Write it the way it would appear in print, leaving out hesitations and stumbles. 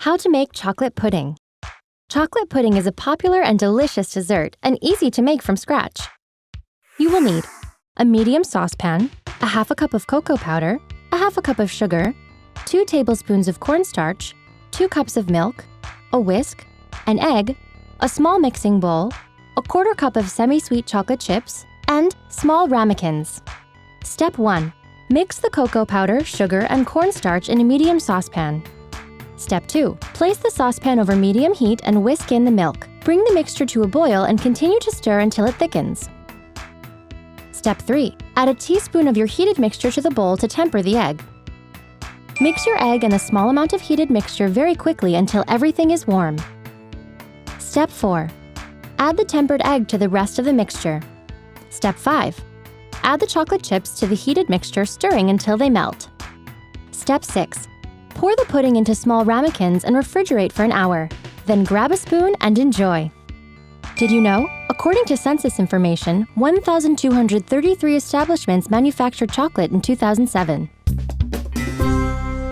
How to make chocolate pudding. Chocolate pudding is a popular and delicious dessert and easy to make from scratch. You will need a medium saucepan, a half a cup of cocoa powder, a half a cup of sugar, 2 tablespoons of cornstarch, 2 cups of milk, a whisk, an egg, a small mixing bowl, a quarter cup of semi-sweet chocolate chips, and small ramekins. Step 1. Mix the cocoa powder, sugar, and cornstarch in a medium saucepan. Step 2. Place the saucepan over medium heat and whisk in the milk. Bring the mixture to a boil and continue to stir until it thickens. Step 3. Add a teaspoon of your heated mixture to the bowl to temper the egg. Mix your egg and a small amount of heated mixture very quickly until everything is warm. Step 4. Add the tempered egg to the rest of the mixture. Step 5. Add the chocolate chips to the heated mixture, stirring until they melt. Step 6. Pour the pudding into small ramekins and refrigerate for an hour. Then grab a spoon and enjoy. Did you know? According to census information, 1,233 establishments manufactured chocolate in 2007.